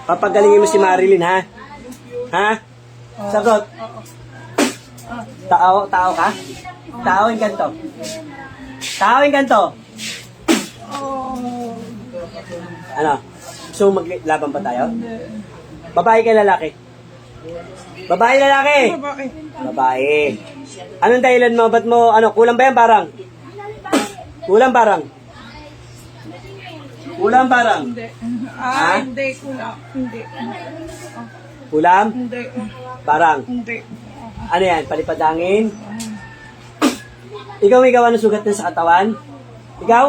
Papagalingin mo si Marilyn, ha? Ha? Sagot. Tao ka? Tao yung ganito. Tao yung ganito. Ano? So, maglaban pa tayo? Babae ka lalaki? Babae lalaki? Babae. Anong dahilan mo? Ba't mo, kulang ba yan parang? Kulang parang? Kulang parang? Hindi. Ha? Hindi. Kulang. Hindi. Kulang? Hindi. Parang? Hindi. Ano yan? Palipadangin? Ikaw may gawa ng sugat na sa katawan? Ikaw?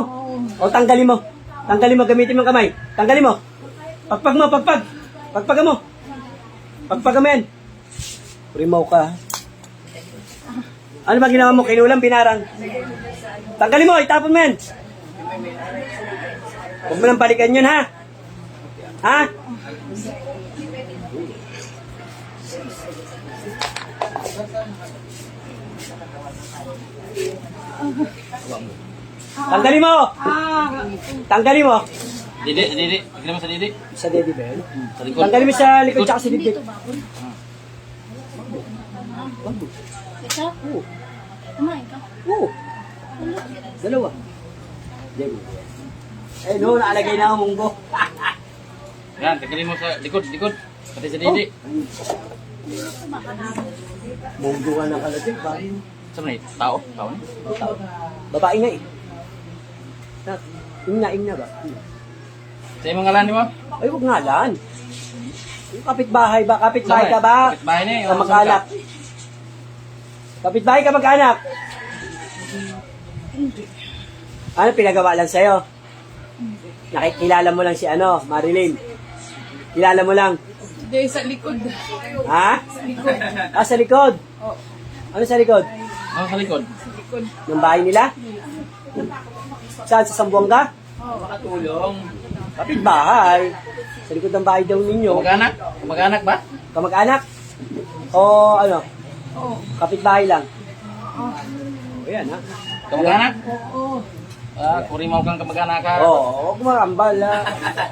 O tanggalin mo. Tanggalin mo, gamitin mo ang kamay. Tanggalin mo. Pagpag mo, pagpag. Pagpag mo. Pagpag mo yan. Rimaw ka. Ano ba ginawa mo? Kinulang, binarang. Tanggalin mo, itapon mo yan. Huwag mo nang balikan yun, ha? Ha? Tanggalin mo! Tanggalin mo! Didi. Tignan mo sa didi. Sa dede ba yun? Sa likod. Tanggalin mo sa likod tsaka sa dibdib. Ito? Oo. Kumain ka? Oo. Dalawa. Diyan. Eh, no, naalagay na ang munggo. Yan, tanggalin mo sa likod. Pati sa didi. Munggo ka ng kalagay, ba? Saan na Tao? Tao na? Babae nga eh. Ingna ba? Sa imong ngalan mo? Ay, huwag ngalan. Yung kapitbahay ba? Kapitbahay ka ba? Kapitbahay na eh. Kamag-anak. Kapitbahay ka mag-anak. Ano pinagawa lang sa'yo? Nakikilala mo lang si Marilyn. Kilala mo lang. Hindi. Sa likod. Ha? Sa likod. Ah, sa likod. Oo. Ano sa likod? Ano sa likod? Sa likod. Ng bahay nila? Saan? Sa Sambuanga? Makatulong. Kapitbahay. Sa likod ng bahay daw ninyo. Kamag-anak? Kamag-anak ba? Kamag-anak? O Oo. kapitbahay lang? Ayan ha. Kamag-anak? Oo. Kurimaw kang kamag-anak ka. Oo, huwag makambal ha.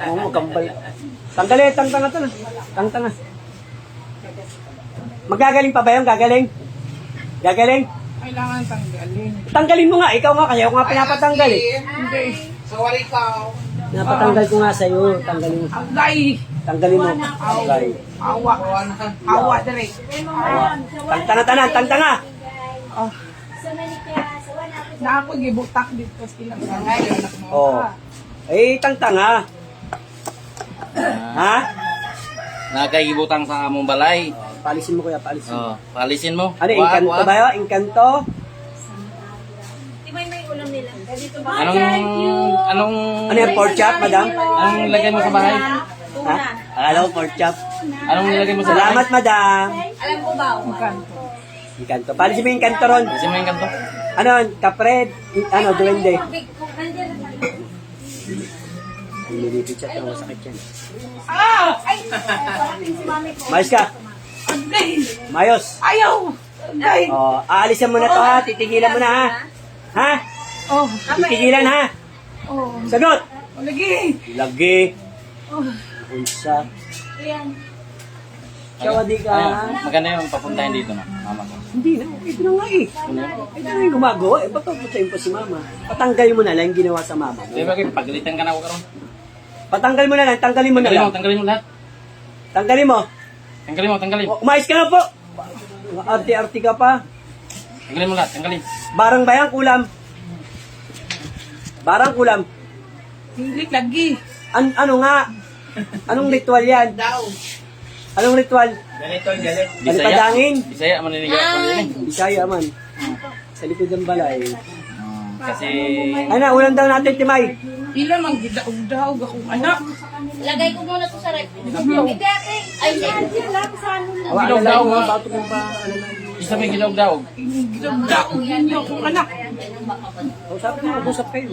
Huwag makambal. Tanggalin, tangtanga to na. Tangtanga. Magagaling pa ba yun? Gagaling? Gagaling? Kailangan tanggalin. Tanggalin mo nga. Ikaw nga kasi ako nga pinapatanggal eh. Hindi. Napatanggal ko nga sa'yo. Tanggalin mo. Agay. Tanggalin mo. Okay. Awa. Awa dire. Tangtanga tanan, tangtanga. Oh. Na ako gibutak dito sila. Anak mo. Oo. Eh, tangtanga. Ha? Nakakagibutang sa among balay. Palisin mo kuya, palisin. Oh, palisin mo. Ano, inkanto ba yun? Inkanto? Di ba may ulam nila? Dito ba? Anong Ano yan, pork chop, madam? anong nilagay mo sa bahay? Ha? Akala ko pork chop. Anong nilagay mo sa bahay? Salamat, madam. Alam ko ba? Kanto. Inkanto. Palisin mo yung inkanto ron. Kasi mo yung kanto. Ano, kapred, duwende. Nilipit siya, ito masakit yan. Mayos ka? Agay. Mayos. Ayaw. Agay. Oh, aalisan mo na to ha, titigilan mo na ha. Ha? Oh. Titigilan ha. Oh. Sagot. Lagi. Lagi. Oh. Unsa. Ayan. Ikaw di ka. Maganda yung papuntahin dito na, mama ko. Hindi na, ito na nga eh. Ito na yung gumagawa. Eh, ba't patayin pa si mama? Patanggalin mo na lang yung ginawa sa mama mo. Di ba kayo, pagalitan ka na ako karon? Patanggal mo na lang, tanggalin mo na lang. Tanggalin mo lahat. Tanggalin mo. Tanggalin. Oh, umayos ka na po. Arti-arti ka pa. Tanggalin mo lahat, tanggalin. Barang ba yan, kulam? Barang kulam. Hindi lagi. Ano nga? Anong ritual yan? Anong ritual? Palipadangin? Bisaya, maniniga ako yun eh. Bisaya man. Sa likod ng balay. Kasi, Ano, ulam daw natin, Timay. Ilan mang gidaog-daog akong anak. Lagay ko muna to sa rep. Hindi ate. Ay, yan lang sa ano lang. Awa, Gilaw alala daw, mo, ha? bato mo pa. isa may gilaw-daog. Gidaog-daog ninyo akong anak. O, sabi mo, usap kayo.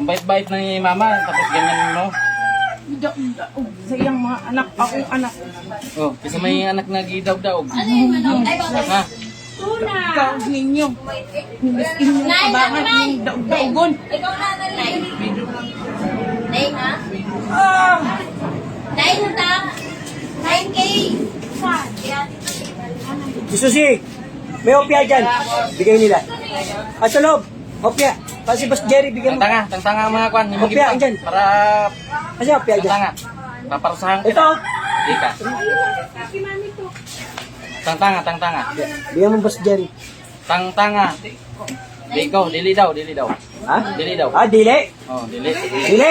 Ang bait-bait na ni mama, tapos ganyan mo. Gidaog-daog sa iyang mga anak. Akong anak. Oh, kasi may anak na gidaw-daog. Ano yung manok? Ay, bakit? Ha? Tuna. Daog ninyo. Himbis inyong Nay, kabangan nay. ng daog-daogon. Ikaw na, Nay. Nay, ha? Ah! Susi, may opya dyan. Bigay nila. Sa loob, opya. Kasi Boss Jerry, bigyan mo. Tangtanga ang mga kwan. Opya, andyan. Para Kasi opya dyan. tangtanga. Paparusahan kita. Ito. Di ka. Tangtanga. Bigyan mo Boss Jerry. Tangtanga. Diko, dili daw. Ha? Dili daw. Dili. Oh, dili. Dili.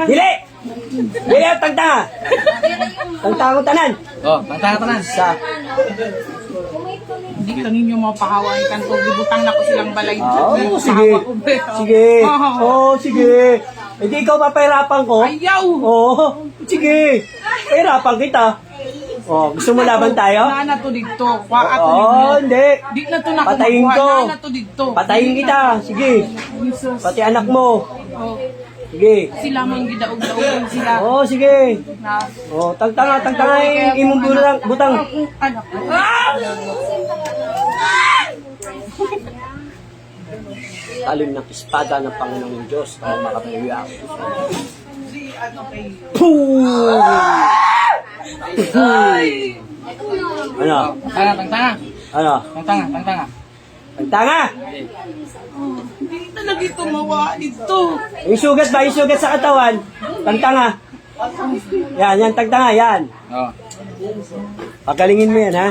Dili. Dili ang tangtanga. Tangtanga ko tanan. Oh, tangtanga tanan. Sa. Hindi ka ninyo mapahawain kanto. Gibutang na ko silang balay. Sige. Sige. Sige. Hindi ikaw papahirapan ko. Ayaw! Sige. Pahirapan kita. Gusto mo laban tayo? Wala na to dito. Kwa ako ninyo. Hindi. Di na to nakuha. Patayin ko. Wala na to dito. Patayin kita. Sige. Jesus. Pati anak mo. Oh, Sige. sila mang gidaog-daogan sila. Sige. Na, Tangtanga yung imong butang. anak ko. Talim ng espada ng Panginoong Diyos. Makapawi ako. Ano? Tangtanga. Ano? Tangtanga. Tangtanga! Hindi talaga ito mawa dito. Yung sugat ba? Yung sugat sa katawan. Tangtanga. Yan, tangtanga, yan. Oh. Pagalingin mo yan, ha?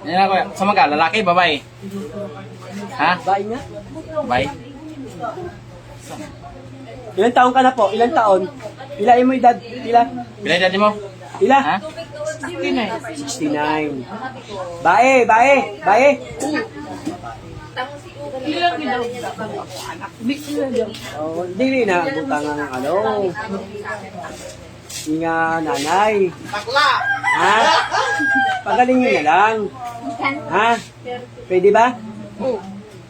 Yan ako. Sa mga lalaki, babae. Ha? Bain nga. Babae. Ilang taon ka na po? Ilang taon? Ilain mo edad? Ila? Bilay dati mo? Ila? Ha? 69. Bae. Ilang gidaog-daogan ako anak. Di sila daw. Hindi na. Butang ang ano. Hindi nga nanay. Ha? Pagalingin na lang. Ha? Pwede ba? Oh,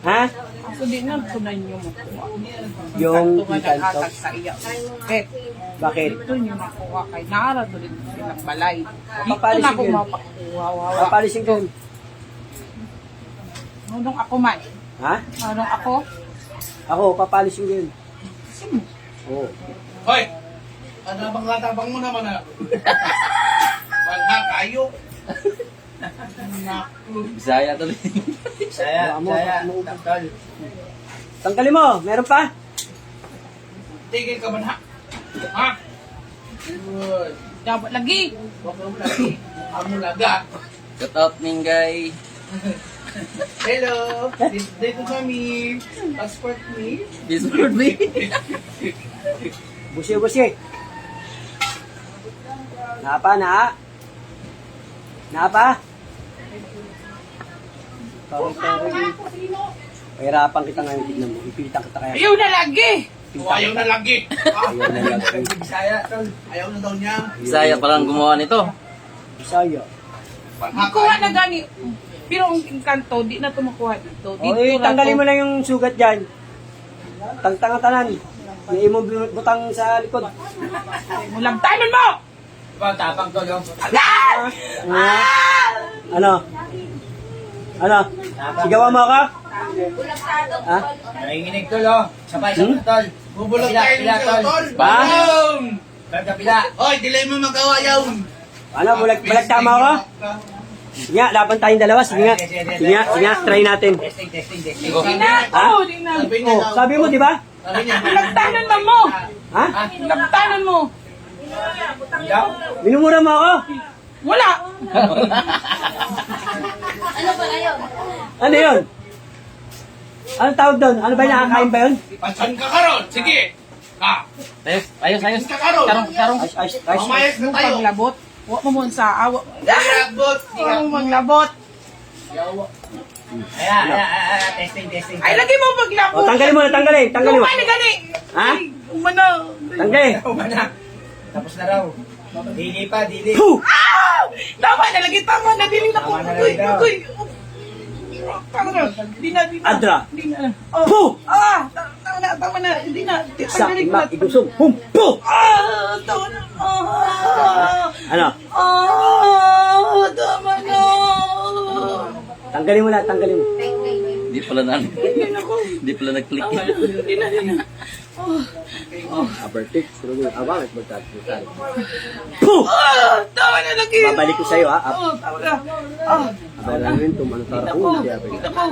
Ha? so di na ito na nyo makuha. Yung Ito nga ikanto. naghatag sa iya. Bakit? Ito nyo makuha kay naara to din silang balay. Dito Papalisin na ako yun. mapakuha. Papalisin ko. Anong ako man? Ha? Anong ako? Ako, papalisin ko yun. Oo. Hoy! Tabang mo naman na. Wala kayo. Bisaya to. Saya. Tangkal. Tanggalin mo. Meron pa? Tigil ka ba na? Ha? Dapat lagi. Huwag kang lagi. Amo laga. Shout out Mingay. Hello! Dito kami. Passport me. Discord me. Busi. Napa? Pahirapan kita ngayon. Tignan mo. Ipitan kita kaya. Ayaw na lagi. Ayaw na lagi. Ayaw na lang. Bisaya, tol. Ayaw na daw niya. Bisaya palang gumawa nito. Bisaya. Ikuha na gani. Pero ang kanto, di na ito makuha dito. Dito na Tanggalin to. mo lang yung sugat dyan. Tangtanga tanan. Yung imong butang sa likod. Mulagtanon mo! Tapang tol yung. Ano? Sigawan mo ako? Ha? Nanginginig tol oh. Sabay sa tol. Bubulog tayo dito tol. Ba? Pila. Hoy, dilay mo magawa yawn. Ano? Bulag tama ako? Sige nga, laban tayong dalawa. Sige nga, try natin. Testing. Di na! Ha? Oh, di na! Sabi mo, di ba? Sabi niya. Mulagtanon man mo! Ha? Mulagtanon mo! Minumura mo ako? Wala! Ano ba ngayon? Ano yun? Anong tawag doon? Ano ba yung nakakain ba yun? Pansan ka karon. Sige. Ha. Ayos. Ka karon. Karong. Ayos. Mamayas na tayo. Paglabot. Huwag mo muna sa awa. Dilabot. Huwag mo maglabot. Testing. Ay, lagi mo paglabot. Tanggalin mo. Tanggalin mo. Lumani gani! Ha? Umano! Tanggalin. Tapos na raw. Dili pa. Puh! Tama na lagi, tama na. Dili na ko. Tama na lagi daw. Tama na. Di na. Adra. Di na. Puh! Tama na. Di na. Sa ima, igusog. Puh! Puh! Tama na. Ano? Tama na. Tanggalin mo. Di pala nag-click. Di na. Upper tick. Bakit magtarik? Puh! Tama na lagi. Babalik ko sa'yo, ha? Tama na. Abalan rin, tumano tara Dito ko. ko. Dito ko.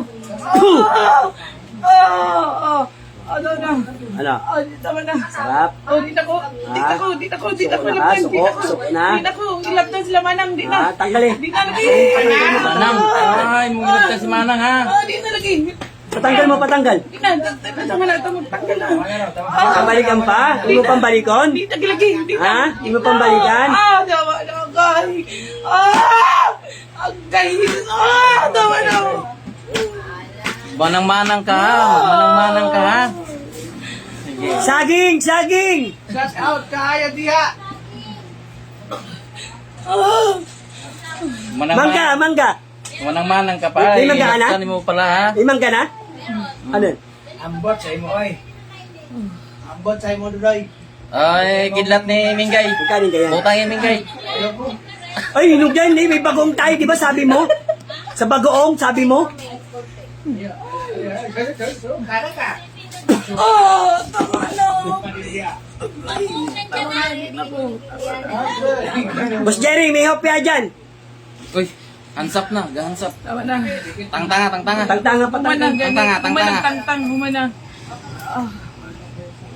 Ano na? Ano? Tama na. Sarap? Dito ko. Dito ko. Dito ko. Dito ko. Suko na, suko na. Dito ko. Ilap na sila manang. Di na. Tanggalin. Di na lagi. Manang, ay, mo ginag ka si Manang ha. Di na lagi. Patanggal mo, patanggal. Di na. Tama na. Tanggal na. Pambalikan pa? Hindi mo pambalikon? Di na lagi. Di na. Ha? Hindi mo pambalikan? Tama na. Agay. Agay. Tama na. Manang-manang ka ha. Manang-manang ka ha. Saging! Saging! Shout out kaya diha. Mangga! Mangga! Manang-manang ka pa. May mangga, anak? Inaktan mo pala ha. May mangga na? Ano? Ambot sa imo oy. Ambot sa imo dudoy. Ay, kidlat ni Mingay. Magkanin kaya? Butang ni Mingay. Ayoko. Ay, hinog yan eh. May bagoong tayo, di ba sabi mo? Sa bagoong, sabi mo? Kada ka. Tama na. Boss Jerry, may hopya dyan. Uy, hansap na. Gahansap. Tama na. Tangtanga, tangtanga. Tagtanga pa Humana. tangtanga. Tangtanga, tangtanga. Tangtang. Humana.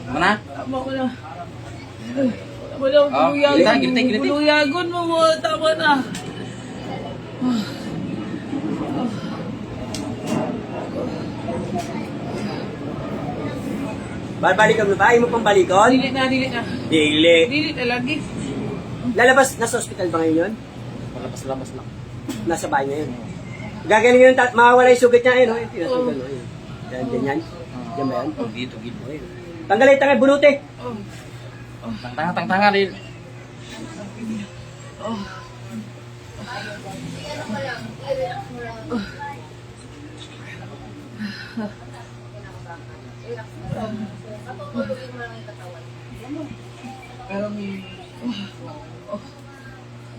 Mana? Tama ko na. Tama na. Gilitay. Buluyagon mo mo. Tama na. Babalikan mo ba? Ayaw mo pambalikon? Dili na. Dili. Dili na lagi. Lalabas, nasa ospital ba ngayon yun? Labas-labas lang. Nasa bahay ngayon. Gagaling yun, mawawala yung sugat niya. Ayun, oh, yung tinatanggal. Oh, yun. Yan, ganyan. Yan ba yan? Dito. Tanggalin, tanggal, bunuti. Tangtanga din.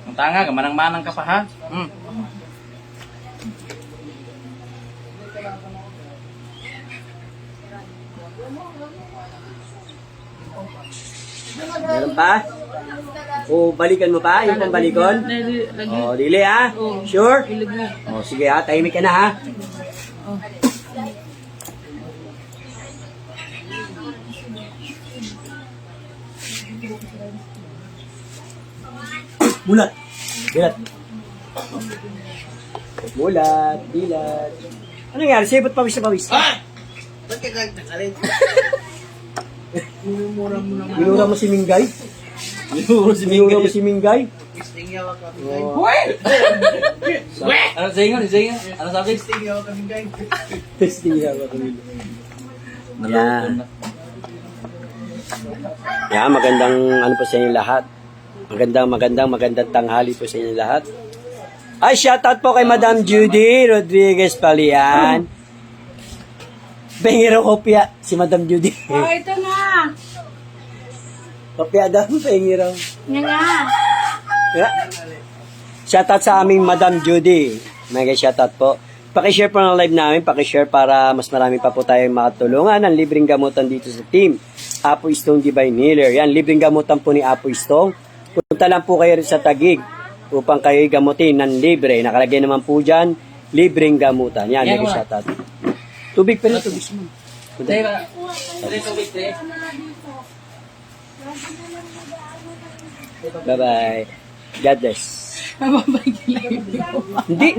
Tangtanga, manang-manang ka pa ha. Meron pa? O, balikan mo pa? Yung pambalikon? Lagi. O, dili ha? Sure? O, sige ha, tahimik ka na ha? Mulat. Dilat. Mulat. Dilat. Ano nangyari? Sibot pawis na pawis. Ba't ka nagtakalin? Minumura mo naman. Minura mo si Mingay? Minura mo si Mingay? Istingyaw ka mingay. Ano sa'yo? Ano sabi? Istingyaw ka mingay. Testing niya ba kami? Yeah, magandang ano po sa inyo lahat. Magandang tanghali po sa inyo lahat. Ay, shoutout po kay Madam Judy Rodriguez Palian. Pengiro kopya si Madam Judy. Ito na. Kopya daw, pengiro. Nga nga. Yeah. Shoutout sa aming Madam Judy. Mega shoutout po. Pakishare po ng live namin, pakishare para mas marami pa po tayong makatulungan ng libreng gamutan dito sa team. Apo Istong Divine Healer. Yan, libreng gamutan po ni Apo Istong. Punta lang po kayo rin sa Taguig upang kayo gamutin ng libre. Nakalagay naman po dyan, libreng gamutan. Yan, mega shoutout. Tubig pa rin, tubig mo. Bye-bye. God bless. Mababay. Hindi.